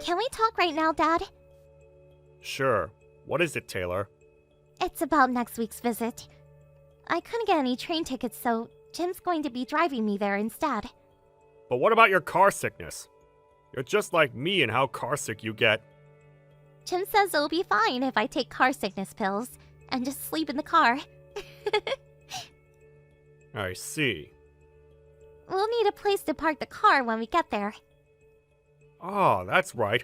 Can we talk right now, Dad? Sure. What is it, Taylor? It's about next week's visit. I couldn't get any train tickets, so Jim's going to be driving me there instead. But what about your car sickness? You're just like me in how car sick you get. Jim says it'll be fine if I take car sickness pills and just sleep in the car. I see. We'll need a place to park the car when we get there. Oh, that's right.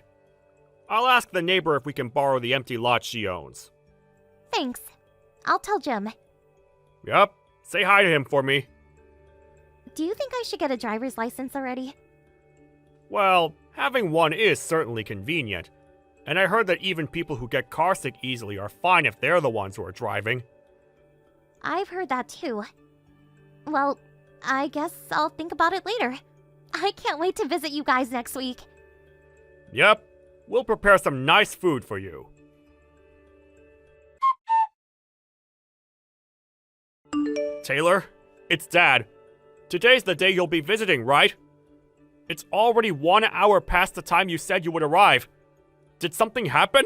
I'll ask the neighbor if we can borrow the empty lot she owns. Thanks. I'll tell Jim. Yup. Say hi to him for me. Do you think I should get a driver's license already? Well, having one is certainly convenient. And I heard that even people who get carsick easily are fine if they're the ones who are driving. I've heard that too. Well, I guess I'll think about it later. I can't wait to visit you guys next week. Yep. We'll prepare some nice food for you. Taylor, it's Dad. Today's the day you'll be visiting, right? It's already 1 hour past the time you said you would arrive. Did something happen?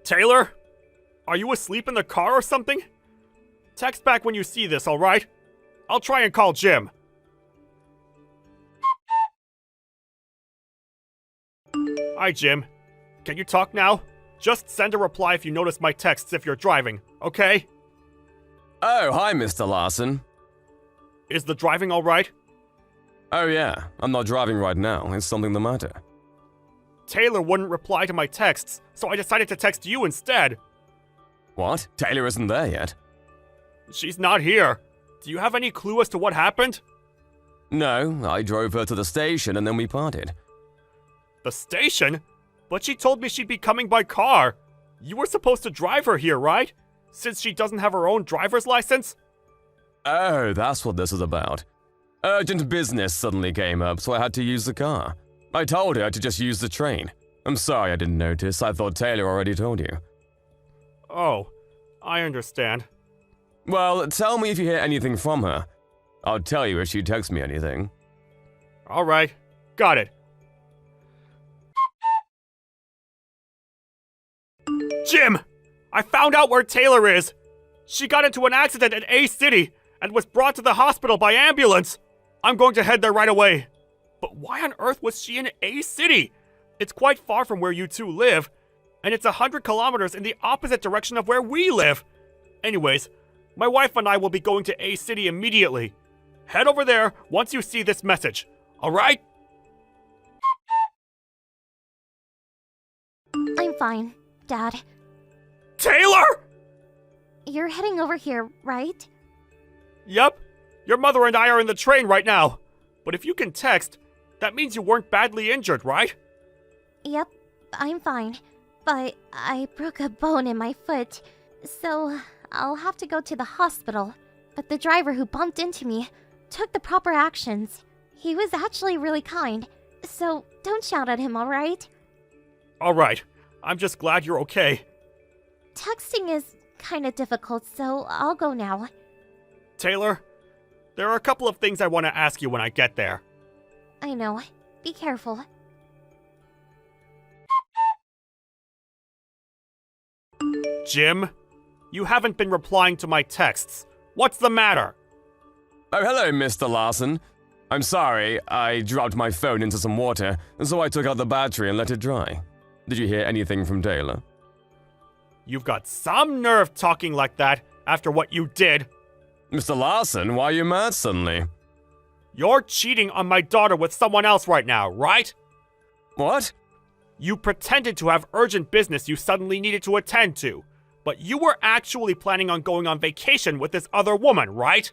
Taylor? Are you asleep in the car or something? Text back when you see this, alright? I'll try and call Jim. Hi, Jim. Can you talk now? Just send a reply if you notice my texts if you're driving, okay? Oh, hi, Mr. Larson. Is the driving alright? Oh yeah, I'm not driving right now. Is something the matter? Taylor wouldn't reply to my texts, so I decided to text you instead. What? Taylor isn't there yet? She's not here. Do you have any clue as to what happened? No, I drove her to the station and then we parted. The station? But she told me she'd be coming by car. You were supposed to drive her here, right? Since she doesn't have her own driver's license? Oh, that's what this is about. Urgent business suddenly came up, so I had to use the car. I told her to just use the train. I'm sorry I didn't notice. I thought Taylor already told you. Oh, I understand. Well, tell me if you hear anything from her. I'll tell you if she texts me anything. Alright, got it. Jim! I found out where Taylor is! She got into an accident at A City and was brought to the hospital by ambulance. I'm going to head there right away. But why on earth was she in A City? It's quite far from where you two live, and it's 100 kilometers in the opposite direction of where we live. Anyways, my wife and I will be going to A City immediately. Head over there once you see this message, alright? I'm fine, Dad. Taylor! You're heading over here, right? Yep. Your mother and I are in the train right now. But if you can text, that means you weren't badly injured, right? Yep, I'm fine. But I broke a bone in my foot, so I'll have to go to the hospital. But the driver who bumped into me took the proper actions. He was actually really kind, so don't shout at him, alright? Alright. I'm just glad you're okay. Texting is kinda difficult, so I'll go now. Taylor, there are a couple of things I want to ask you when I get there. I know. Be careful. Jim, you haven't been replying to my texts. What's the matter? Oh, hello, Mr. Larson. I'm sorry, I dropped my phone into some water, so I took out the battery and let it dry. Did you hear anything from Taylor? You've got some nerve talking like that after what you did. Mr. Larson, why are you mad suddenly? You're cheating on my daughter with someone else right now, right? What? You pretended to have urgent business you suddenly needed to attend to, but you were actually planning on going on vacation with this other woman, right?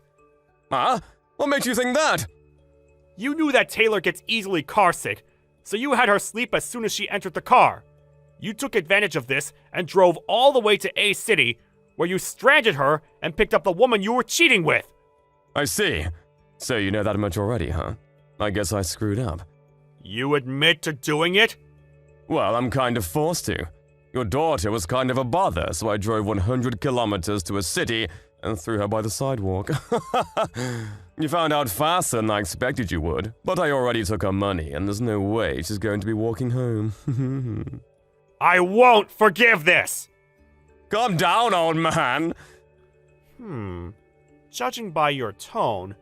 Huh? What makes you think that? You knew that Taylor gets easily carsick, so you had her sleep as soon as she entered the car. You took advantage of this and drove all the way to A City, where you stranded her and picked up the woman you were cheating with. I see. So you know that much already, huh? I guess I screwed up. You admit to doing it? Well, I'm kind of forced to. Your daughter was kind of a bother, so I drove 100 kilometers to a city and threw her by the sidewalk. You found out faster than I expected you would, but I already took her money, and there's no way she's going to be walking home. I won't forgive this! Calm down, old man! Judging by your tone,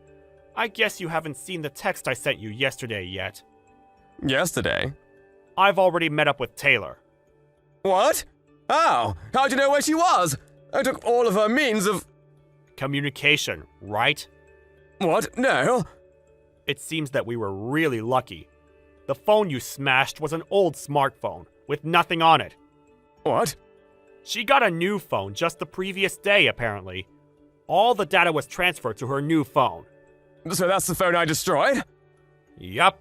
I guess you haven't seen the text I sent you yesterday yet. Yesterday? I've already met up with Taylor. What? How? How'd you know where she was? I took all of her means of... Communication, right? What? No. It seems that we were really lucky. The phone you smashed was an old smartphone, with nothing on it. What? She got a new phone just the previous day, apparently. All the data was transferred to her new phone. So that's the phone I destroyed? Yup.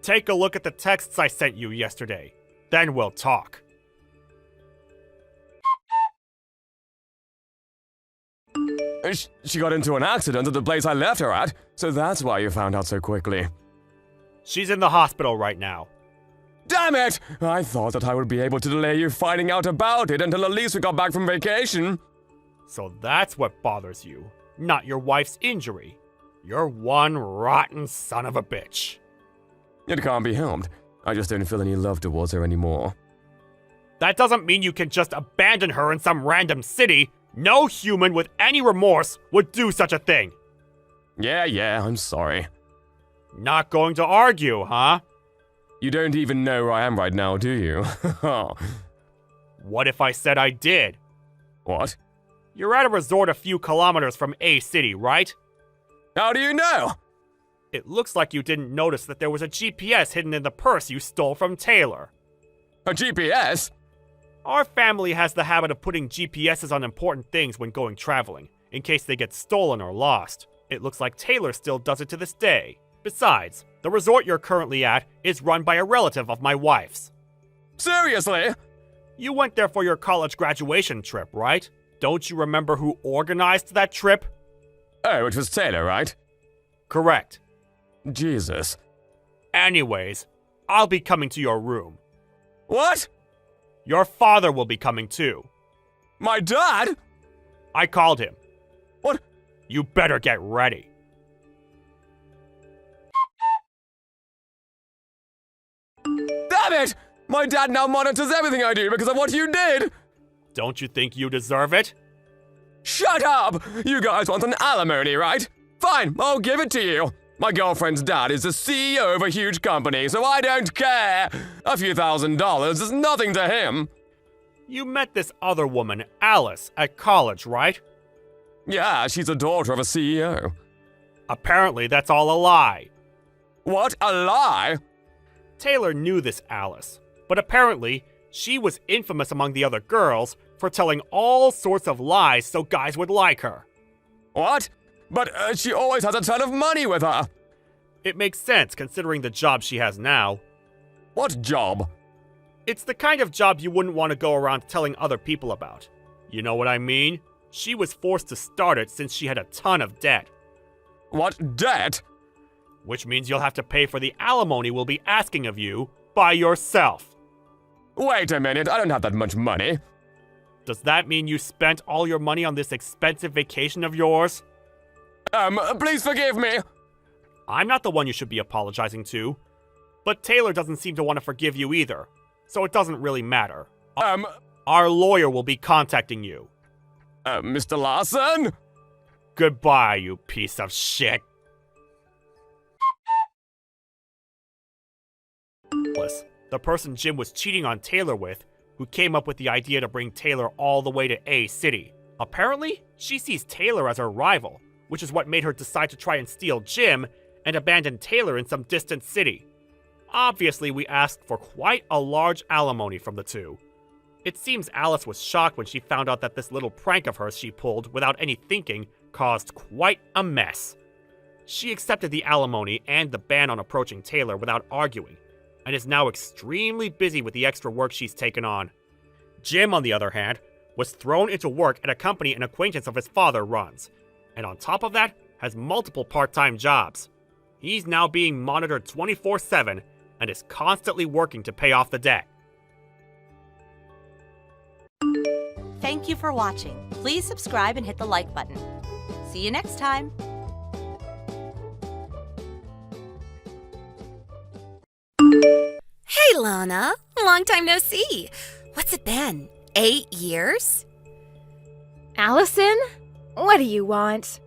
Take a look at the texts I sent you yesterday. Then we'll talk. She got into an accident at the place I left her at, so that's why you found out so quickly. She's in the hospital right now. Damn it! I thought that I would be able to delay you finding out about it until at least we got back from vacation. So that's what bothers you, not your wife's injury. You're one rotten son of a bitch. It can't be helped. I just don't feel any love towards her anymore. That doesn't mean you can just abandon her in some random city. No human with any remorse would do such a thing. Yeah, I'm sorry. Not going to argue, huh? You don't even know where I am right now, do you? What if I said I did? What? You're at a resort a few kilometers from A City, right? How do you know? It looks like you didn't notice that there was a GPS hidden in the purse you stole from Taylor. A GPS? Our family has the habit of putting GPSs on important things when going traveling, in case they get stolen or lost. It looks like Taylor still does it to this day. Besides, the resort you're currently at is run by a relative of my wife's. Seriously? You went there for your college graduation trip, right? Don't you remember who organized that trip? Oh, it was Taylor, right? Correct. Jesus. Anyways, I'll be coming to your room. What? Your father will be coming too. My dad? I called him. What? You better get ready. Damn it! My dad now monitors everything I do because of what you did! Don't you think you deserve it? Shut up! You guys want an alimony, right? Fine, I'll give it to you. My girlfriend's dad is the CEO of a huge company, so I don't care. A few $1,000s is nothing to him. You met this other woman, Alice, at college, right? Yeah, she's a daughter of a CEO. Apparently, that's all a lie. What? A lie? Taylor knew this Alice, but apparently, she was infamous among the other girls for telling all sorts of lies so guys would like her. What? But she always has a ton of money with her. It makes sense considering the job she has now. What job? It's the kind of job you wouldn't want to go around telling other people about. You know what I mean? She was forced to start it since she had a ton of debt. What debt? Which means you'll have to pay for the alimony we'll be asking of you by yourself. Wait a minute, I don't have that much money. Does that mean you spent all your money on this expensive vacation of yours? Please forgive me. I'm not the one you should be apologizing to. But Taylor doesn't seem to want to forgive you either, so it doesn't really matter. Our lawyer will be contacting you. Mr. Larson? Goodbye, you piece of shit. The person Jim was cheating on Taylor with, who came up with the idea to bring Taylor all the way to A City. Apparently, she sees Taylor as her rival, which is what made her decide to try and steal Jim and abandon Taylor in some distant city. Obviously, we asked for quite a large alimony from the two. It seems Alice was shocked when she found out that this little prank of hers she pulled without any thinking caused quite a mess. She accepted the alimony and the ban on approaching Taylor without arguing, and is now extremely busy with the extra work she's taken on. Jim, on the other hand, was thrown into work at a company an acquaintance of his father runs, and on top of that, has multiple part-time jobs. He's now being monitored 24/7 and is constantly working to pay off the debt. Thank you for watching. Please subscribe and hit the like button. See you next time. Hey, Lana. Long time no see. What's it been? 8 years? Allison? What do you want?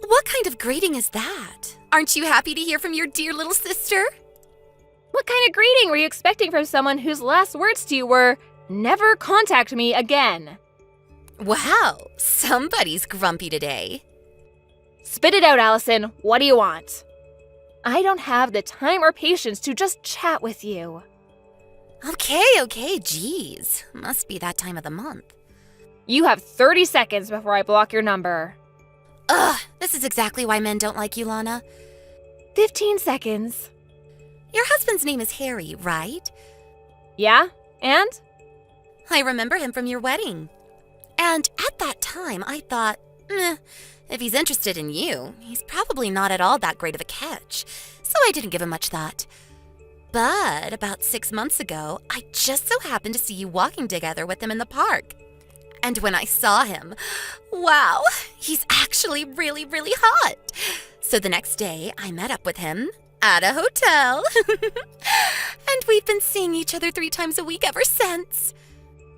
What kind of greeting is that? Aren't you happy to hear from your dear little sister? What kind of greeting were you expecting from someone whose last words to you were, "Never contact me again"? Wow, somebody's grumpy today. Spit it out, Allison. What do you want? I don't have the time or patience to just chat with you. Okay, geez. Must be that time of the month. You have 30 seconds before I block your number. Ugh, this is exactly why men don't like you, Lana. 15 seconds. Your husband's name is Harry, right? Yeah? And? I remember him from your wedding. And at that time, I thought, if he's interested in you, he's probably not at all that great of a catch. So I didn't give him much thought. But about 6 months ago, I just so happened to see you walking together with him in the park. And when I saw him, wow, he's actually really, really hot. So the next day, I met up with him at a hotel. And we've been seeing each other 3 times a week ever since.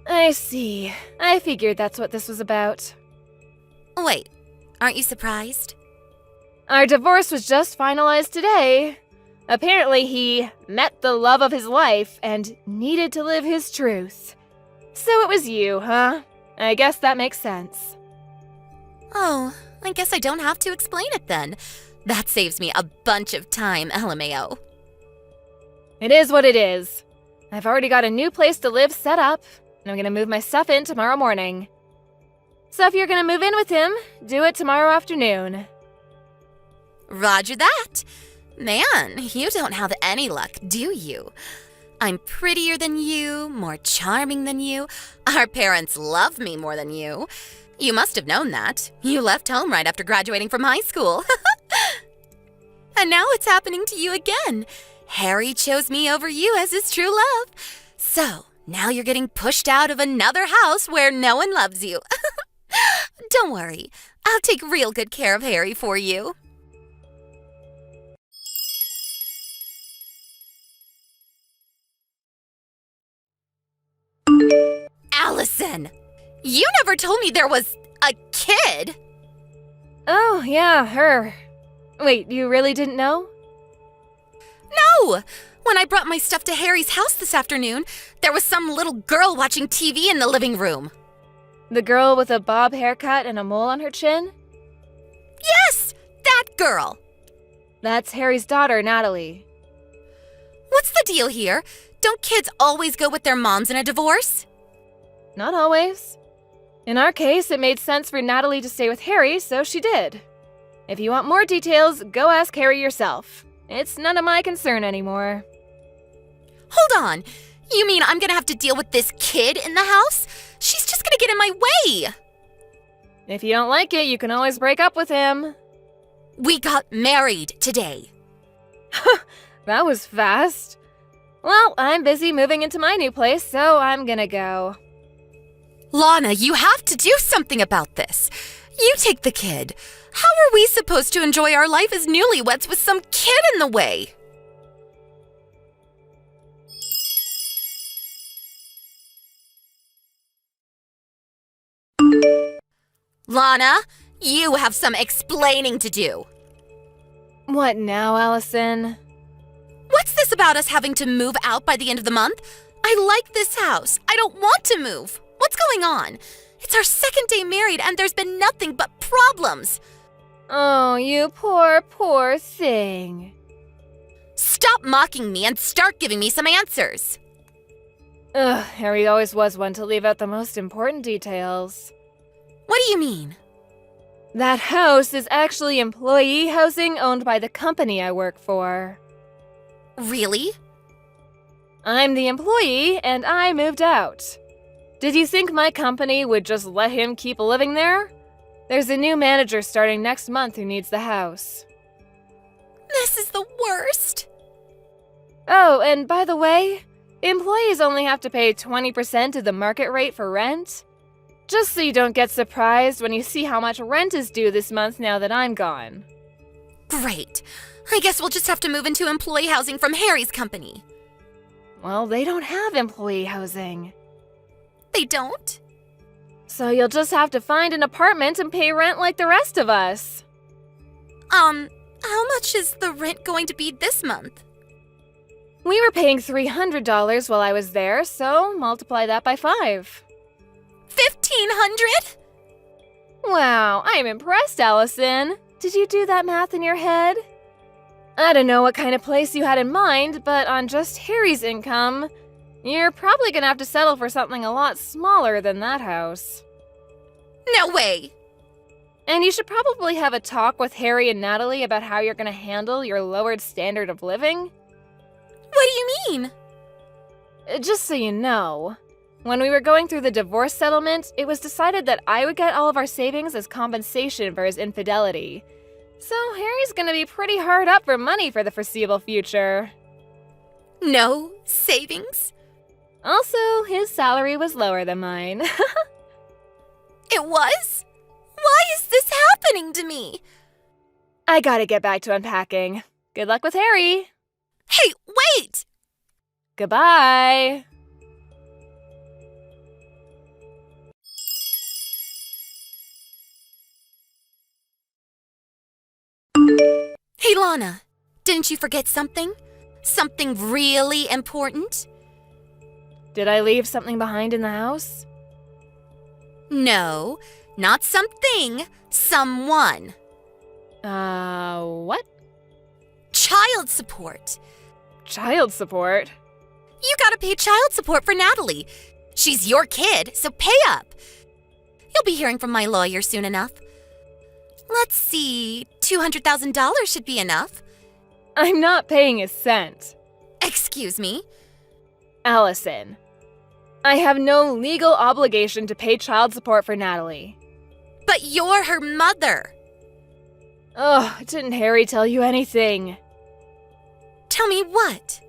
I see. I figured that's what this was about. Wait, aren't you surprised? Our divorce was just finalized today. Apparently, he met the love of his life and needed to live his truth. So it was you, huh? I guess that makes sense. Oh, I guess I don't have to explain it then. That saves me a bunch of time, LMAO. It is what it is. I've already got a new place to live set up, and I'm gonna move my stuff in tomorrow morning. So if you're gonna move in with him, do it tomorrow afternoon. Roger that. Man, you don't have any luck, do you? I'm prettier than you, more charming than you. Our parents love me more than you. You must have known that. You left home right after graduating from high school. And now it's happening to you again. Harry chose me over you as his true love. So, now you're getting pushed out of another house where no one loves you. Don't worry, I'll take real good care of Harry for you. Allison, you never told me there was a kid. Oh, yeah, her. Wait, you really didn't know? No! When I brought my stuff to Harry's house this afternoon, there was some little girl watching TV in the living room. The girl with a bob haircut and a mole on her chin? Yes, that girl. That's Harry's daughter, Natalie. What's the deal here? Don't kids always go with their moms in a divorce? Not always. In our case, it made sense for Natalie to stay with Harry, so she did. If you want more details, go ask Harry yourself. It's none of my concern anymore. Hold on. You mean I'm gonna have to deal with this kid in the house? She's just gonna get in my way. If you don't like it, you can always break up with him. We got married today. That was fast. Well, I'm busy moving into my new place, so I'm gonna go. Lana, you have to do something about this. You take the kid. How are we supposed to enjoy our life as newlyweds with some kid in the way? Lana, you have some explaining to do. What now, Allison? What's this about us having to move out by the end of the month? I like this house. I don't want to move. What's going on? It's our second day married and there's been nothing but problems. Oh, you poor, poor thing. Stop mocking me and start giving me some answers. Ugh, Harry always was one to leave out the most important details. What do you mean? That house is actually employee housing owned by the company I work for. Really? I'm the employee, and I moved out. Did you think my company would just let him keep living there? There's a new manager starting next month who needs the house. This is the worst. Oh, and by the way, employees only have to pay 20% of the market rate for rent. Just so you don't get surprised when you see how much rent is due this month now that I'm gone. Great. I guess we'll just have to move into employee housing from Harry's company. Well, they don't have employee housing. They don't? So you'll just have to find an apartment and pay rent like the rest of us. How much is the rent going to be this month? We were paying $300 while I was there, so multiply that by 5. 1,500? Wow, I'm impressed, Allison. Did you do that math in your head? I don't know what kind of place you had in mind, but on just Harry's income, you're probably gonna have to settle for something a lot smaller than that house. No way! And you should probably have a talk with Harry and Natalie about how you're gonna handle your lowered standard of living. What do you mean? Just so you know, when we were going through the divorce settlement, it was decided that I would get all of our savings as compensation for his infidelity. So Harry's gonna be pretty hard up for money for the foreseeable future. No savings? Also, his salary was lower than mine. It was? Why is this happening to me? I gotta get back to unpacking. Good luck with Harry. Hey, wait! Goodbye. Hey, Lana, didn't you forget something? Something really important? Did I leave something behind in the house? No, not something, someone. What? Child support. Child support? You gotta pay child support for Natalie. She's your kid, so pay up. You'll be hearing from my lawyer soon enough. Let's see, $200,000 should be enough. I'm not paying a cent. Excuse me? Allison, I have no legal obligation to pay child support for Natalie. But you're her mother. Ugh, didn't Harry tell you anything? Tell me what?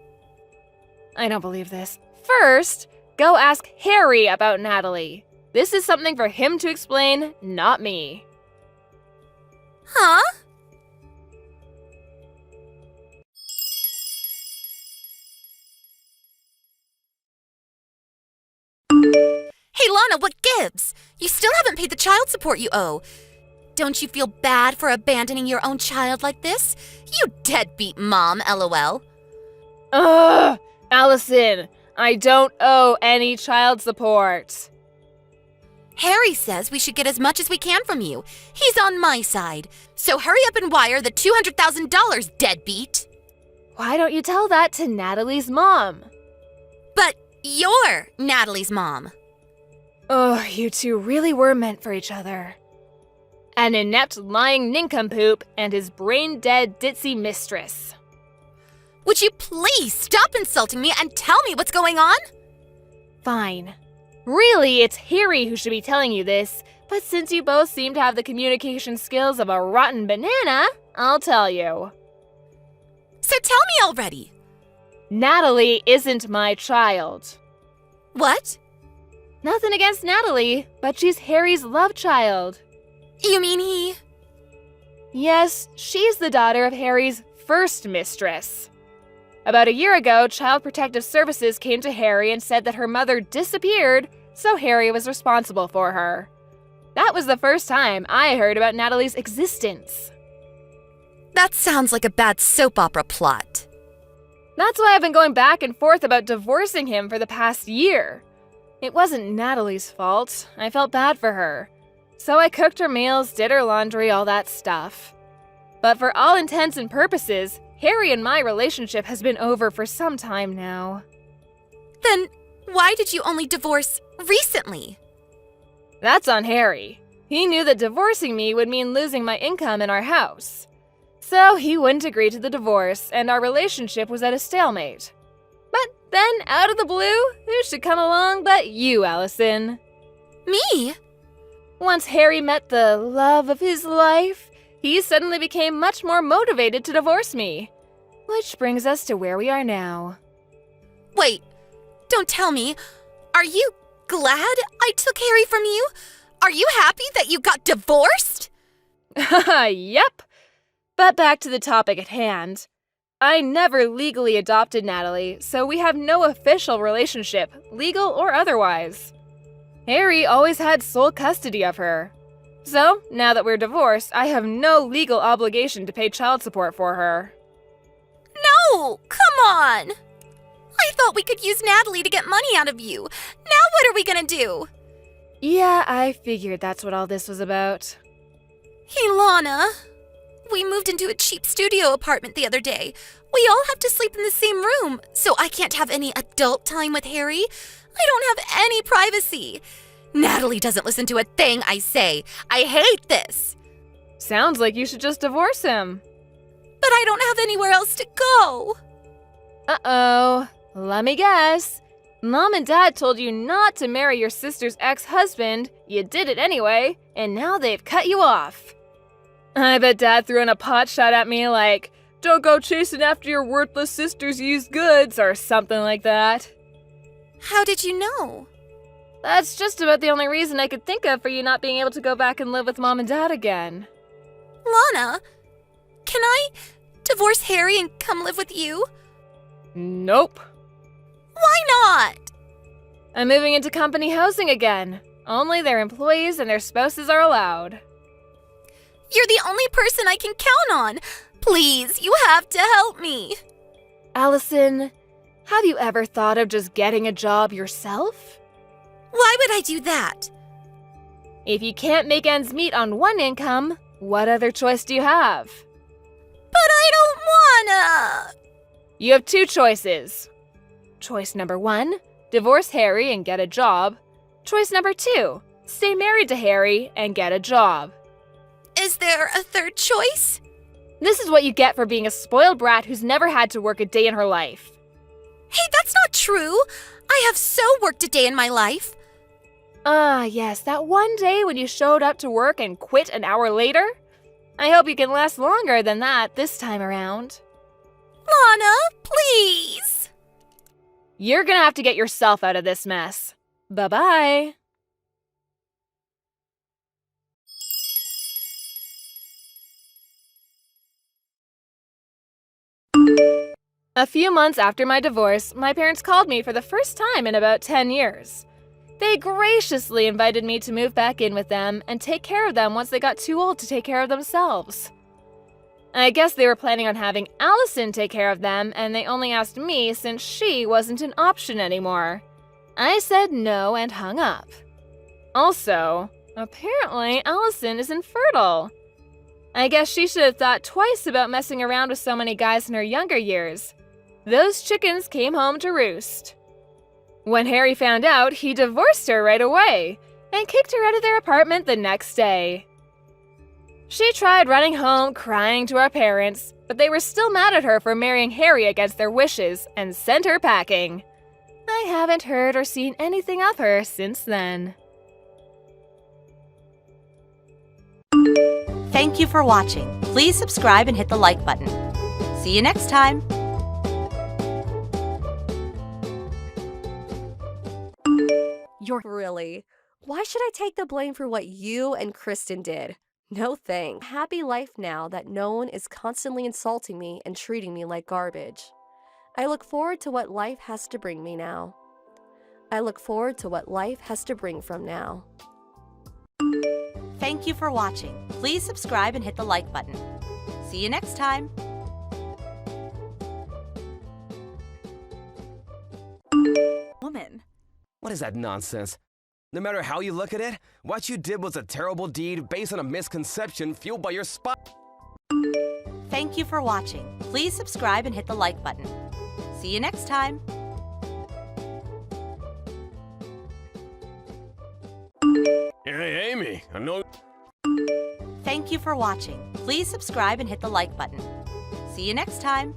I don't believe this. First, go ask Harry about Natalie. This is something for him to explain, not me. Huh? Hey, Lana, what gives? You still haven't paid the child support you owe. Don't you feel bad for abandoning your own child like this? You deadbeat mom, LOL. Ugh! Allison, I don't owe any child support. Harry says we should get as much as we can from you. He's on my side. So hurry up and wire the $200,000, deadbeat. Why don't you tell that to Natalie's mom? But you're Natalie's mom. Ugh, you two really were meant for each other. An inept lying nincompoop and his brain-dead ditzy mistress. Would you please stop insulting me and tell me what's going on? Fine. Really, it's Harry who should be telling you this, but since you both seem to have the communication skills of a rotten banana, I'll tell you. So tell me already. Natalie isn't my child. What? Nothing against Natalie, but she's Harry's love child. You mean he? Yes, she's the daughter of Harry's first mistress. About a year ago, Child Protective Services came to Harry and said that her mother disappeared, so Harry was responsible for her. That was the first time I heard about Natalie's existence. That sounds like a bad soap opera plot. That's why I've been going back and forth about divorcing him for the past year. It wasn't Natalie's fault. I felt bad for her. So I cooked her meals, did her laundry, all that stuff. But for all intents and purposes, Harry and my relationship has been over for some time now. Then why did you only divorce recently? That's on Harry. He knew that divorcing me would mean losing my income in our house. So he wouldn't agree to the divorce, and our relationship was at a stalemate. But then, out of the blue, who should come along but you, Allison? Me? Once Harry met the love of his life, he suddenly became much more motivated to divorce me. Which brings us to where we are now. Wait, don't tell me. Are you glad I took Harry from you? Are you happy that you got divorced? Yep. But back to the topic at hand. I never legally adopted Natalie, so we have no official relationship, legal or otherwise. Harry always had sole custody of her. So, now that we're divorced, I have no legal obligation to pay child support for her. No, come on. I thought we could use Natalie to get money out of you. Now what are we gonna do? Yeah, I figured that's what all this was about. Hey, Lana. We moved into a cheap studio apartment the other day. We all have to sleep in the same room, so I can't have any adult time with Harry. I don't have any privacy. Natalie doesn't listen to a thing I say. I hate this. Sounds like you should just divorce him. But I don't have anywhere else to go. Uh-oh. Let me guess. Mom and Dad told you not to marry your sister's ex-husband. You did it anyway, and now they've cut you off. I bet Dad threw in a pot shot at me like, "Don't go chasing after your worthless sister's used goods," or something like that. How did you know? That's just about the only reason I could think of for you not being able to go back and live with Mom and Dad again. Lana, can I divorce Harry and come live with you? Nope. Why not? I'm moving into company housing again. Only their employees and their spouses are allowed. You're the only person I can count on. Please, you have to help me. Allison, have you ever thought of just getting a job yourself? Why would I do that? If you can't make ends meet on one income, what other choice do you have? But I don't wanna. You have two choices. Choice number 1, divorce Harry and get a job. Choice number 2, stay married to Harry and get a job. Is there a third choice? This is what you get for being a spoiled brat who's never had to work a day in her life. Hey, that's not true. I have so worked a day in my life. Ah, yes, that one day when you showed up to work and quit an hour later? I hope you can last longer than that this time around. Lana, please. You're gonna have to get yourself out of this mess. Bye-bye. A few months after my divorce, my parents called me for the first time in about 10 years. They graciously invited me to move back in with them and take care of them once they got too old to take care of themselves. I guess they were planning on having Allison take care of them, and they only asked me since she wasn't an option anymore. I said no and hung up. Also, apparently Allison is infertile. I guess she should have thought twice about messing around with so many guys in her younger years. Those chickens came home to roost. When Harry found out, he divorced her right away and kicked her out of their apartment the next day. She tried running home crying to our parents, but they were still mad at her for marrying Harry against their wishes and sent her packing. I haven't heard or seen anything of her since then. Thank you for watching. Please subscribe and hit the like button. See you next time. Really? Why should I take the blame for what you and Kristen did? No thanks. Happy life now that no one is constantly insulting me and treating me like garbage. I look forward to what life has to bring me now. I look forward to what life has to bring from now. Thank you for watching. Please subscribe and hit the like button. See you next time. Woman. What is that nonsense? No matter how you look at it, what you did was a terrible deed based on a misconception fueled by your Thank you for watching. Please subscribe and hit the like button. See you next time. Hey, Amy, I know. Thank you for watching. Please subscribe and hit the like button. See you next time.